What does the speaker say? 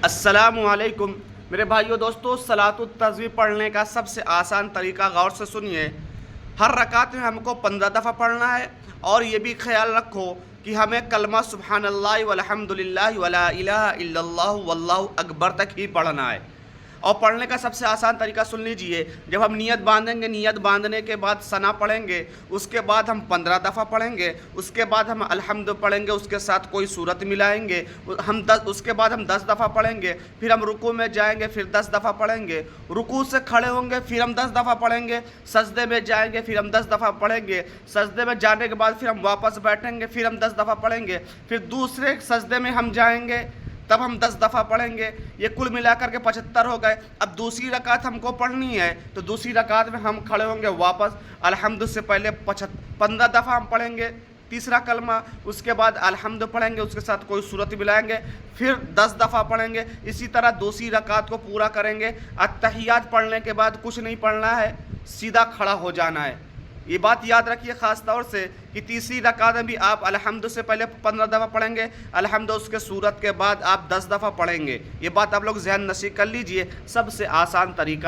السلام علیکم میرے بھائیو دوستو، صلاۃ التسبیح پڑھنے کا سب سے آسان طریقہ غور سے سنیے۔ ہر رکعت میں ہم کو 15 دفعہ پڑھنا ہے، اور یہ بھی خیال رکھو کہ ہمیں کلمہ سبحان اللہ والحمد للہ ولا الہ الا اللہ واللہ اکبر تک ہی پڑھنا ہے۔ اور پڑھنے کا سب سے آسان طریقہ سن لیجئے۔ جب ہم نیت باندھیں گے، نیت باندھنے کے بعد ثنا پڑھیں گے، اس کے بعد ہم 15 دفعہ پڑھیں گے، اس کے بعد ہم الحمد پڑھیں گے، اس کے ساتھ کوئی صورت ملائیں گے، اس کے بعد ہم 10 دفعہ پڑھیں گے، پھر ہم رکوع میں جائیں گے، پھر 10 دفعہ پڑھیں گے، رکوع سے کھڑے ہوں گے، پھر ہم 10 دفعہ پڑھیں گے، سجدے میں جائیں گے، پھر ہم 10 دفعہ پڑھیں گے، سجدے میں جانے کے بعد پھر ہم واپس بیٹھیں گے، پھر ہم 10 دفعہ پڑھیں گے، پھر دوسرے سجدے میں ہم جائیں گے، تب ہم 10 دفعہ پڑھیں گے۔ یہ کل ملا کر کے 75 ہو گئے۔ اب دوسری رکعت ہم کو پڑھنی ہے، تو دوسری رکعت میں ہم کھڑے ہوں گے واپس، الحمد سے پہلے 15 دفعہ ہم پڑھیں گے تیسرا کلمہ، اس کے بعد الحمد پڑھیں گے، اس کے ساتھ کوئی صورت ملائیں گے، پھر 10 دفعہ پڑھیں گے۔ اسی طرح دوسری رکعت کو پورا کریں گے۔ اتحیات پڑھنے کے بعد کچھ نہیں پڑھنا ہے، سیدھا کھڑا ہو جانا ہے۔ یہ بات یاد رکھیے خاص طور سے کہ تیسری رکعت میں بھی آپ الحمد سے پہلے 15 دفعہ پڑھیں گے، الحمد اس کے صورت کے بعد آپ 10 دفعہ پڑھیں گے۔ یہ بات آپ لوگ ذہن نشین کر لیجئے، سب سے آسان طریقہ